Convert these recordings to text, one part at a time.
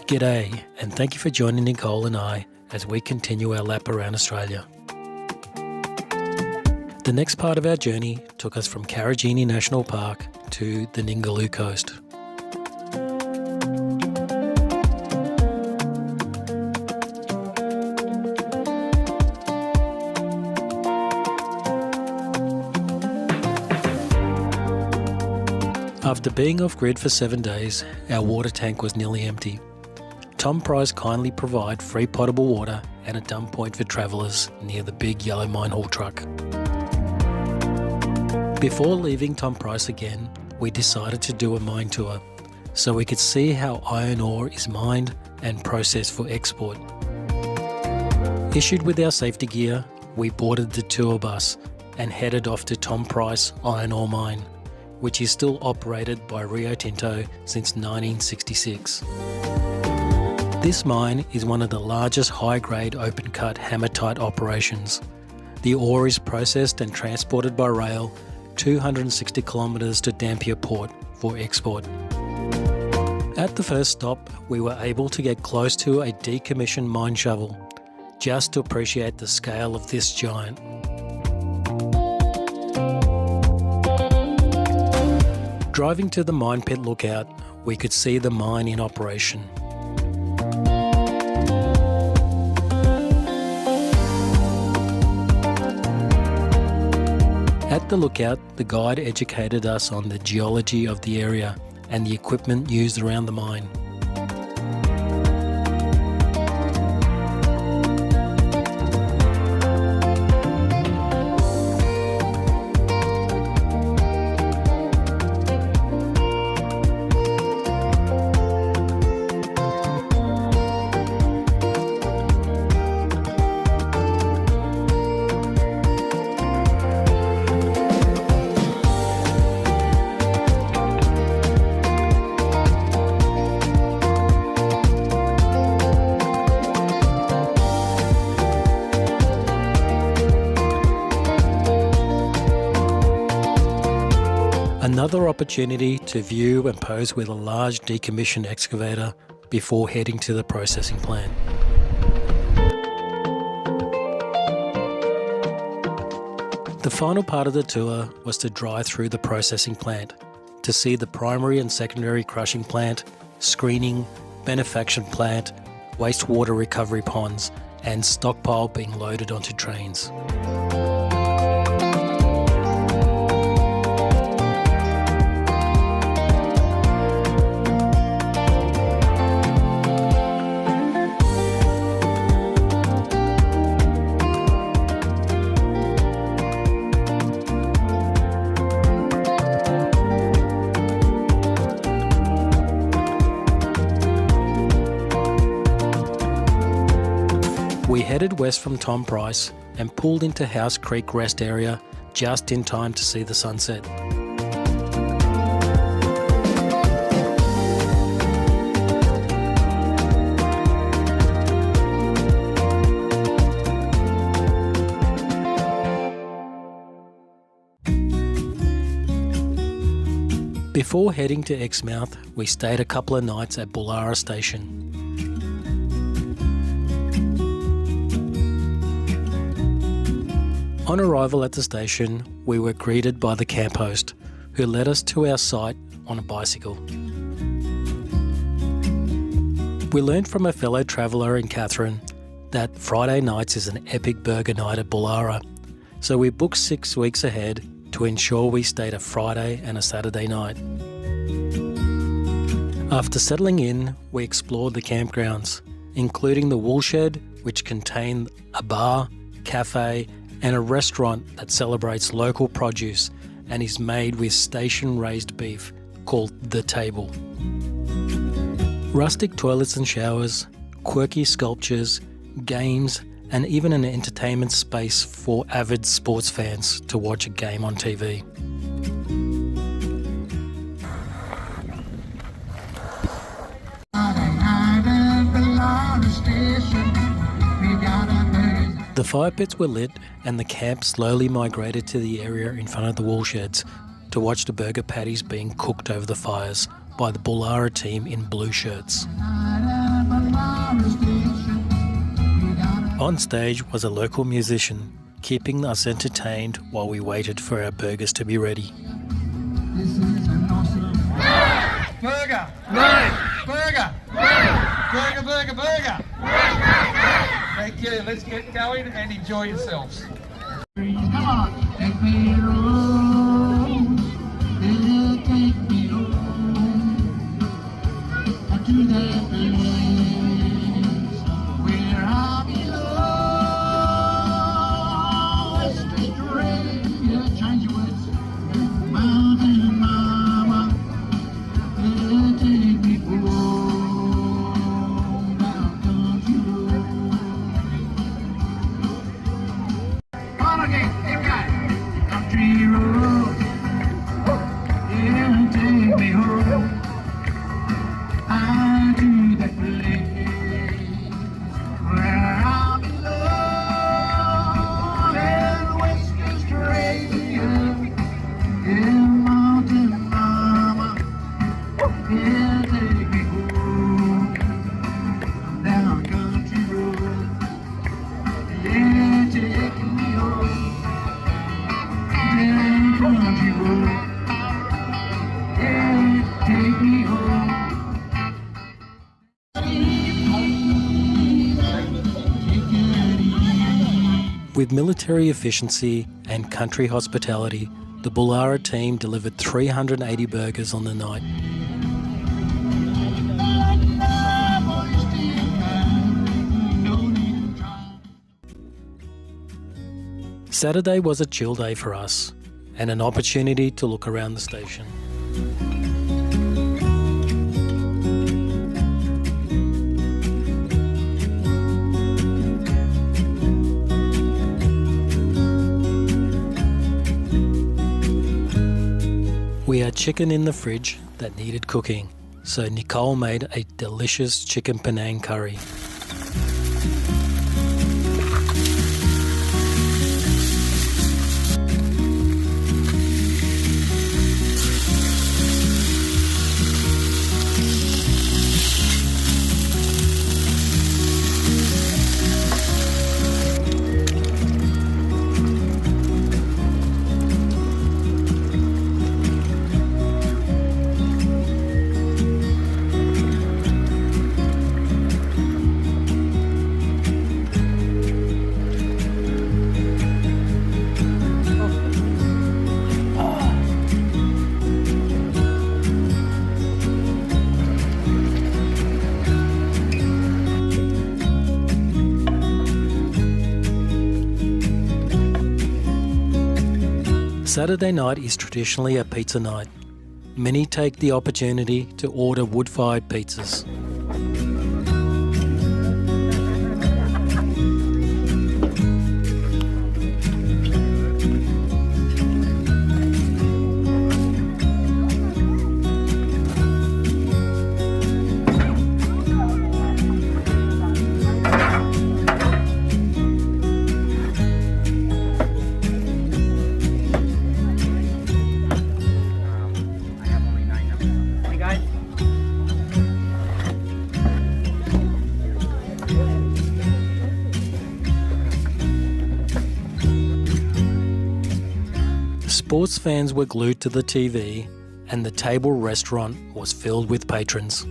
G'day, and thank you for joining Nicole and I as we continue our lap around Australia. The next part of our journey took us from Karijini National Park to the Ningaloo Coast. After being off-grid for 7 days, our water tank was nearly empty. Tom Price kindly provided free potable water and a dump point for travellers near the big yellow mine haul truck. Before leaving Tom Price again, we decided to do a mine tour so we could see how iron ore is mined and processed for export. Issued with our safety gear, we boarded the tour bus and headed off to Tom Price Iron Ore Mine, which is still operated by Rio Tinto since 1966. This mine is one of the largest high-grade open-cut hematite operations. The ore is processed and transported by rail 260 kilometres to Dampier Port for export. At the first stop, we were able to get close to a decommissioned mine shovel, just to appreciate the scale of this giant. Driving to the mine pit lookout, we could see the mine in operation. At the lookout, the guide educated us on the geology of the area and the equipment used around the mine. Another opportunity to view and pose with a large decommissioned excavator before heading to the processing plant. The final part of the tour was to drive through the processing plant to see the primary and secondary crushing plant, screening, beneficiation plant, wastewater recovery ponds, and stockpile being loaded onto trains. We headed west from Tom Price and pulled into House Creek Rest area just in time to see the sunset. Before heading to Exmouth, we stayed a couple of nights at Bullara Station. On arrival at the station, we were greeted by the camp host, who led us to our site on a bicycle. We learned from a fellow traveller in Catherine that Friday nights is an epic burger night at Bullara, so we booked 6 weeks ahead to ensure we stayed a Friday and a Saturday night. After settling in, we explored the campgrounds, including the woolshed, which contained a bar, cafe, and a restaurant that celebrates local produce and is made with station-raised beef called The Table. Rustic toilets and showers, quirky sculptures, games, and even an entertainment space for avid sports fans to watch a game on TV. The fire pits were lit and the camp slowly migrated to the area in front of the woolsheds to watch the burger patties being cooked over the fires by the Bullara team in blue shirts. On stage was a local musician, keeping us entertained while we waited for our burgers to be ready. Burger! No! Burger! Burger, burger, burger! Thank you. Let's get going and enjoy yourselves. Come on, take me home. Take me home. To that place where I belong. Stranger, change your words. Mountain mama, take me home. Down country road. Come on again, here we go. Country road, yeah, take me home. To that place where I belong. And Western stranger, yeah, mountain mama, yeah, take me home. Down country road, yeah, take me home. Down country road, yeah, take me home. With military efficiency and country hospitality, the Bullara team delivered 380 burgers on the night. Saturday was a chill day for us and an opportunity to look around the station. We had chicken in the fridge that needed cooking, so Nicole made a delicious chicken Penang curry. Saturday night is traditionally a pizza night. Many take the opportunity to order wood-fired pizzas. Sports fans were glued to the TV and the table restaurant was filled with patrons.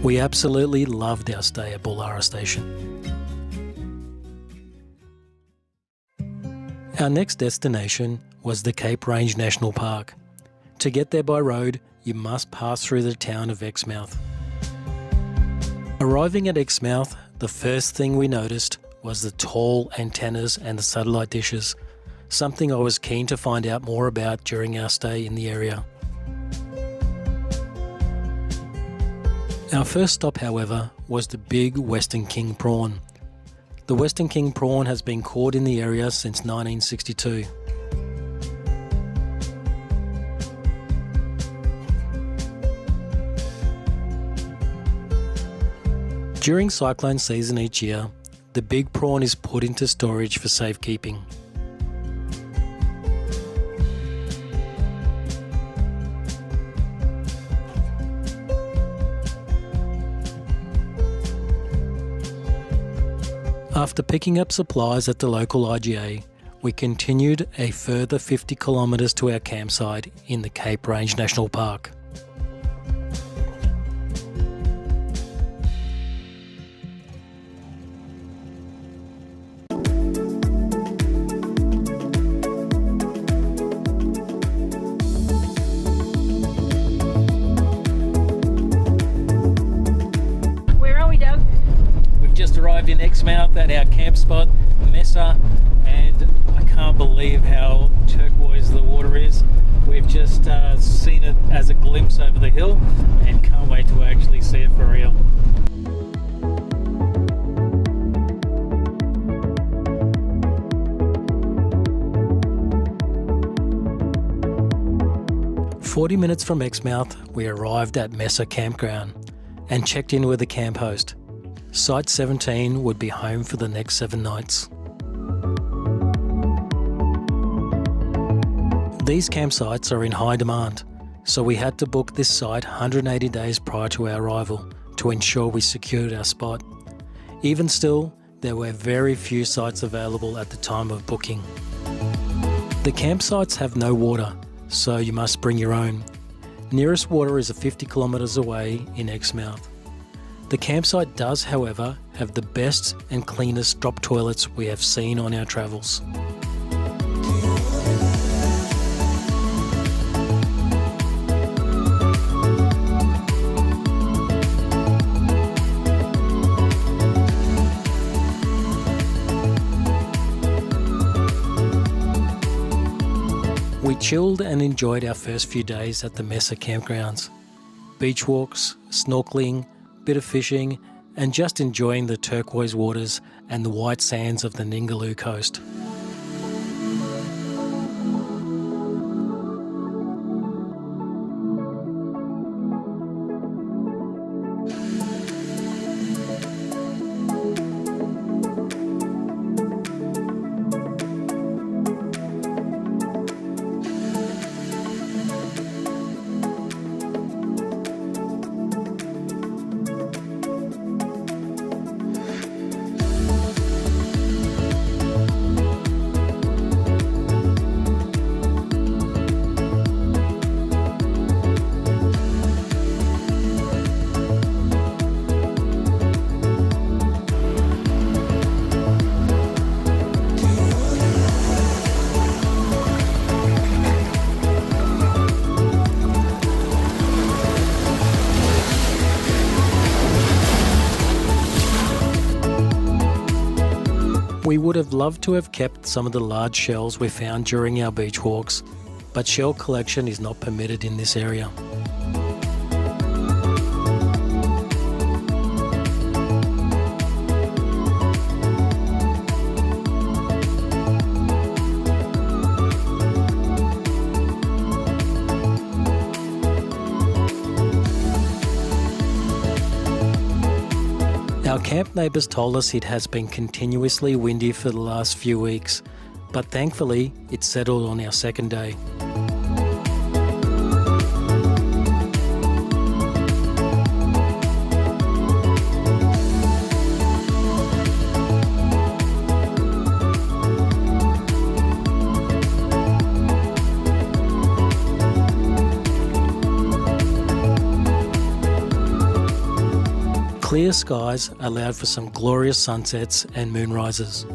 We absolutely loved our stay at Bullara Station. Our next destination was the Cape Range National Park. To get there by road, you must pass through the town of Exmouth. Arriving at Exmouth, the first thing we noticed was the tall antennas and the satellite dishes, something I was keen to find out more about during our stay in the area. Our first stop, however, was the big Western King prawn. The Western King prawn has been caught in the area since 1962. During cyclone season each year, the big prawn is put into storage for safekeeping. After picking up supplies at the local IGA, we continued a further 50 kilometres to our campsite in the Cape Range National Park. Where are we, Doug? We've just arrived in Exmouth at our camp spot, Mesa, and I can't believe how turquoise the water is. We've just seen it as a glimpse over the hill and can't wait to actually see it for real. "40 minutes from Exmouth, we arrived at Mesa Campground and checked in with the camp host. Site 17 would be home for the next 7 nights. These campsites are in high demand, so we had to book this site 180 days prior to our arrival to ensure we secured our spot. Even still, there were very few sites available at the time of booking. The campsites have no water, so you must bring your own. Nearest water is 50 kilometres away in Exmouth. The campsite does, however, have the best and cleanest drop toilets we have seen on our travels. We chilled and enjoyed our first few days at the Mesa campgrounds. Beach walks, snorkeling, bit of fishing, and just enjoying the turquoise waters and the white sands of the Ningaloo Coast. We would have loved to have kept some of the large shells we found during our beach walks, but shell collection is not permitted in this area. Our camp neighbours told us it has been continuously windy for the last few weeks, but thankfully it settled on our second day. Clear skies allowed for some glorious sunsets and moonrises.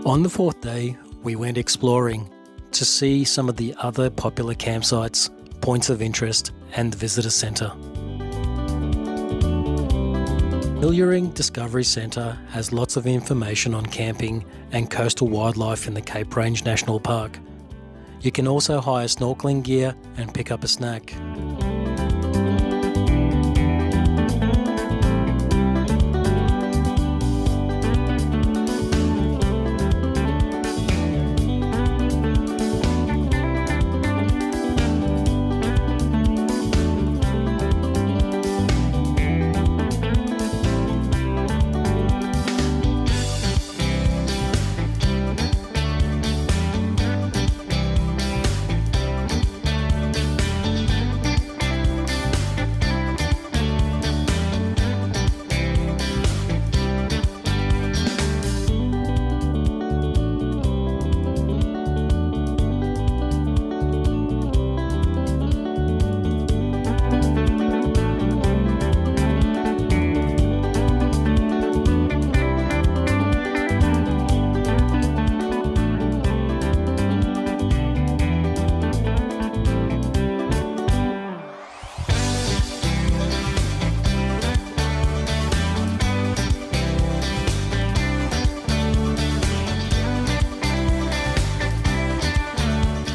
On the fourth day, we went exploring to see some of the other popular campsites, points of interest, and the visitor centre. Iluring Discovery Centre has lots of information on camping and coastal wildlife in the Cape Range National Park. You can also hire snorkeling gear and pick up a snack.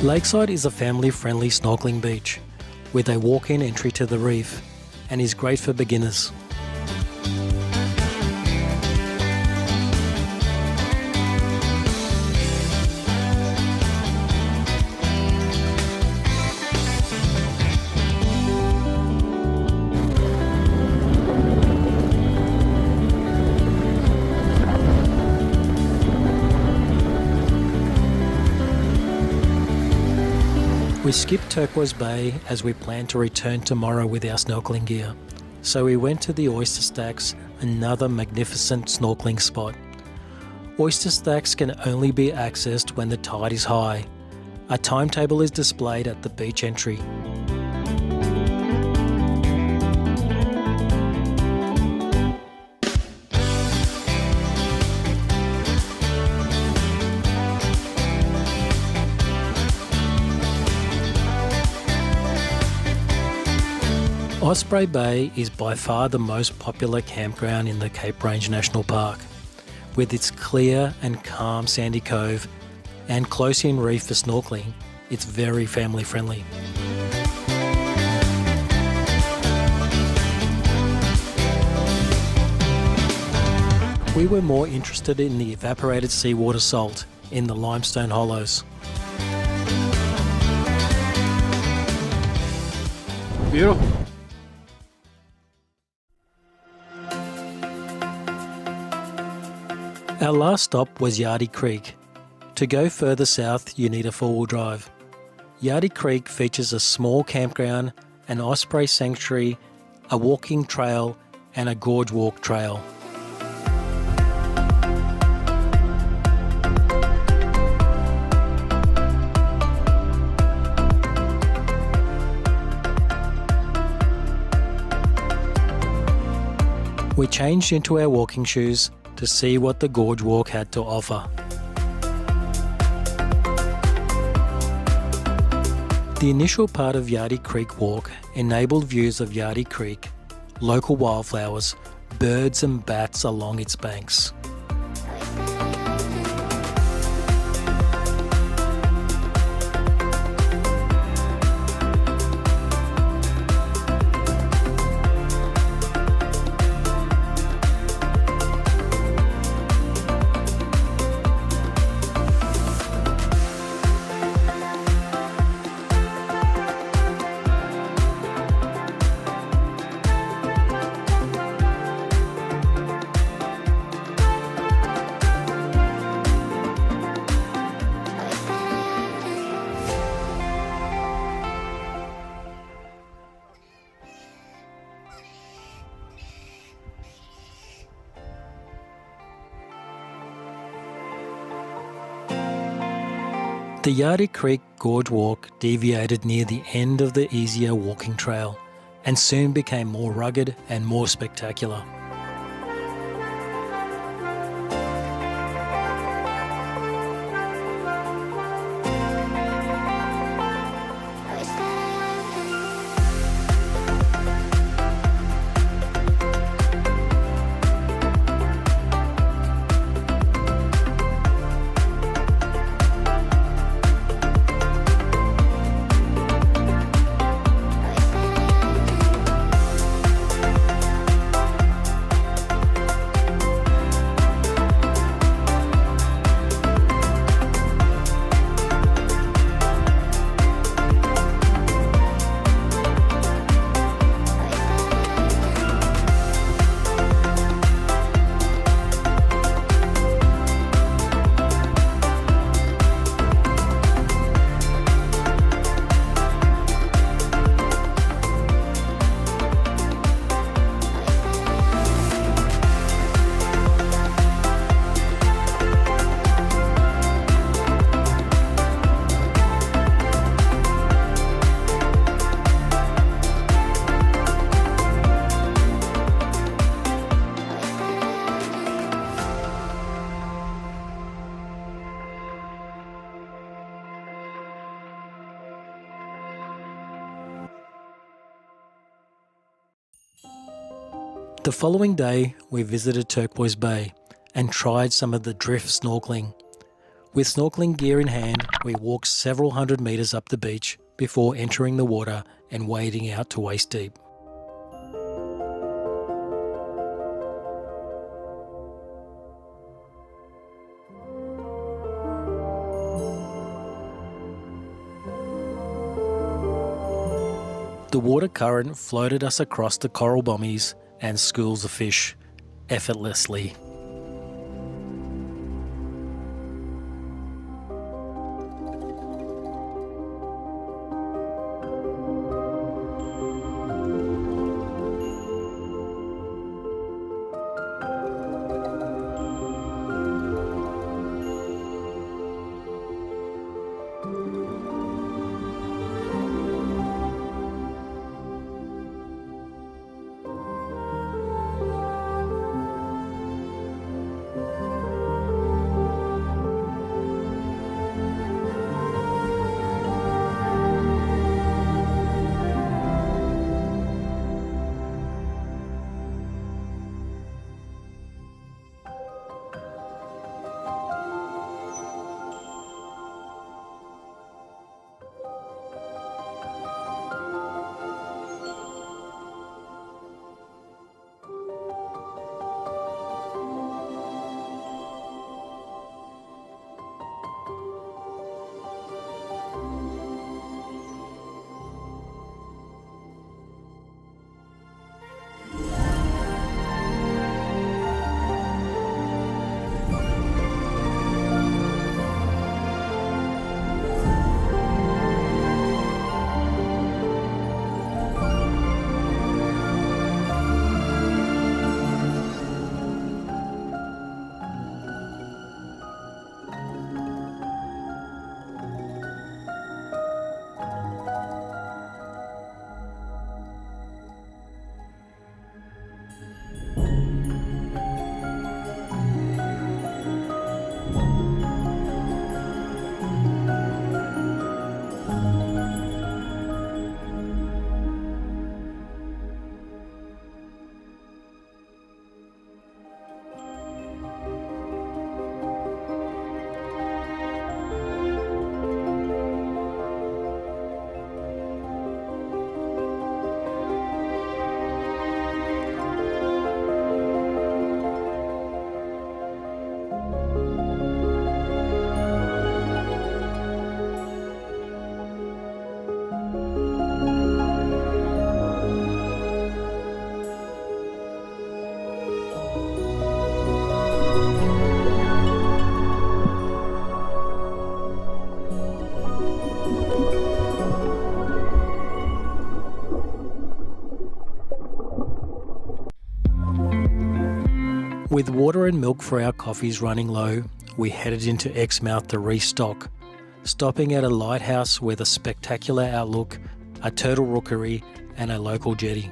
Lakeside is a family-friendly snorkeling beach with a walk-in entry to the reef and is great for beginners. We skipped Turquoise Bay as we planned to return tomorrow with our snorkeling gear. So we went to the Oyster Stacks, another magnificent snorkeling spot. Oyster Stacks can only be accessed when the tide is high. A timetable is displayed at the beach entry. Osprey Bay is by far the most popular campground in the Cape Range National Park. With its clear and calm sandy cove and close-in reef for snorkeling, it's very family friendly. We were more interested in the evaporated seawater salt in the limestone hollows. Beautiful. Our last stop was Yardie Creek. To go further south, you need a four-wheel drive. Yardie Creek features a small campground, an osprey sanctuary, a walking trail, and a gorge walk trail. We changed into our walking shoes to see what the gorge walk had to offer. The initial part of Yardie Creek Walk enabled views of Yardie Creek, local wildflowers, birds and bats along its banks. The Yardie Creek Gorge Walk deviated near the end of the easier walking trail and soon became more rugged and more spectacular. The following day, we visited Turquoise Bay and tried some of the drift snorkeling. With snorkeling gear in hand, we walked several hundred metres up the beach before entering the water and wading out to waist deep. The water current floated us across the coral bommies and schools of fish, effortlessly. With water and milk for our coffees running low, we headed into Exmouth to restock, stopping at a lighthouse with a spectacular outlook, a turtle rookery and a local jetty.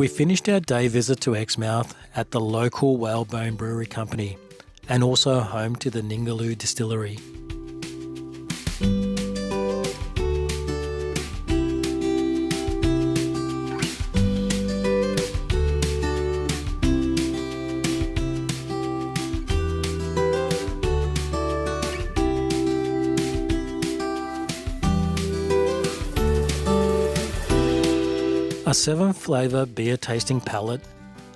We finished our day visit to Exmouth at the local Whalebone Brewery Company and also home to the Ningaloo Distillery. A 7-flavour beer tasting palette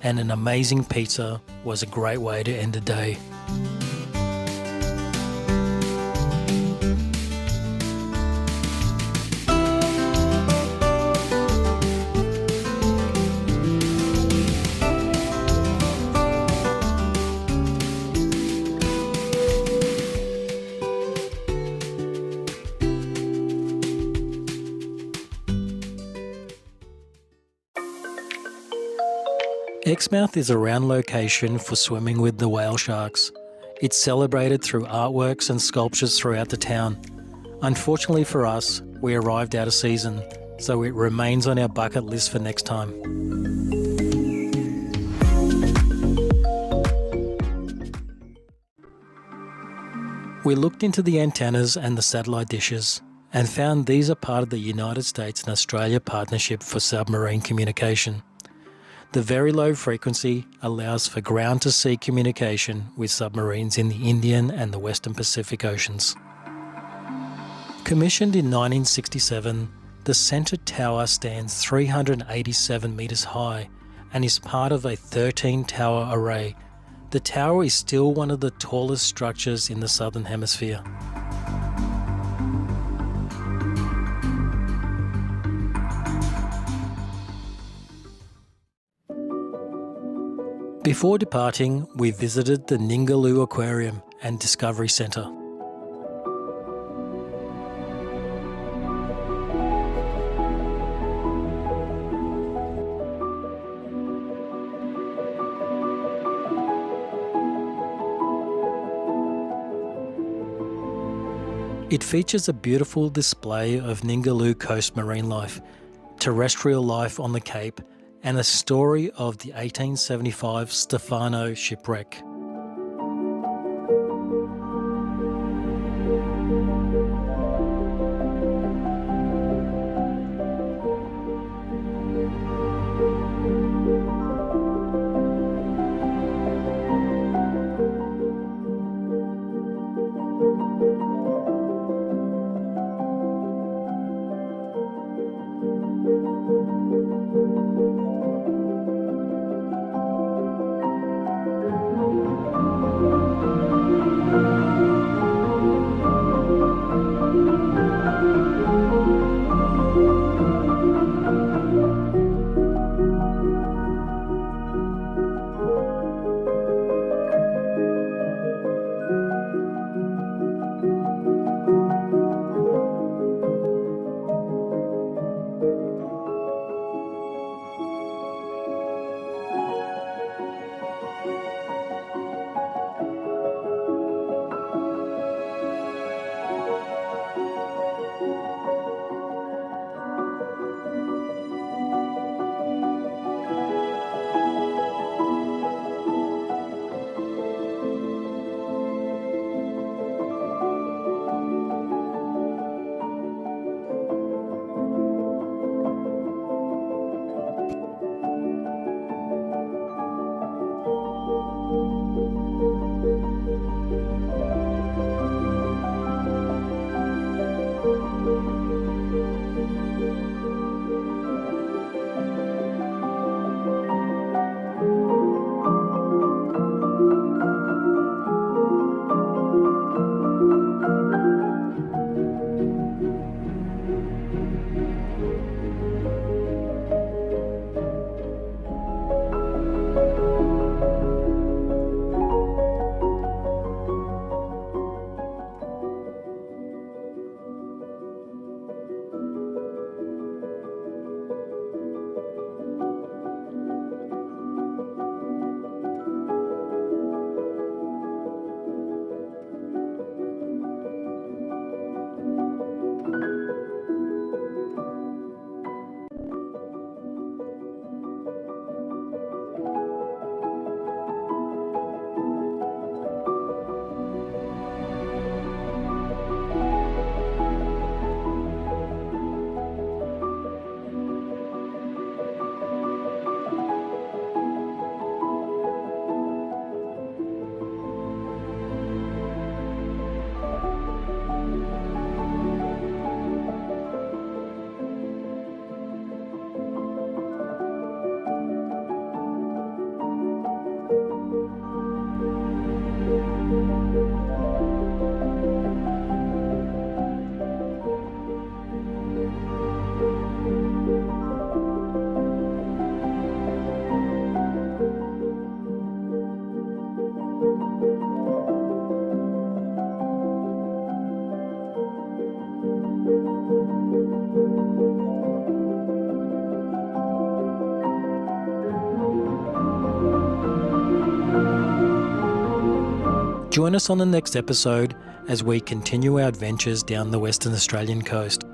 and an amazing pizza was a great way to end the day. Exmouth is a round location for swimming with the whale sharks. It's celebrated through artworks and sculptures throughout the town. Unfortunately for us, we arrived out of season, so it remains on our bucket list for next time. We looked into the antennas and the satellite dishes and found these are part of the United States and Australia Partnership for Submarine Communication. The very low frequency allows for ground-to-sea communication with submarines in the Indian and the Western Pacific Oceans. Commissioned in 1967, the centre tower stands 387 metres high and is part of a 13-tower array. The tower is still one of the tallest structures in the Southern Hemisphere. Before departing, we visited the Ningaloo Aquarium and Discovery Centre. It features a beautiful display of Ningaloo Coast marine life, terrestrial life on the Cape, and a story of the 1875 Stefano shipwreck. Join us on the next episode as we continue our adventures down the Western Australian coast.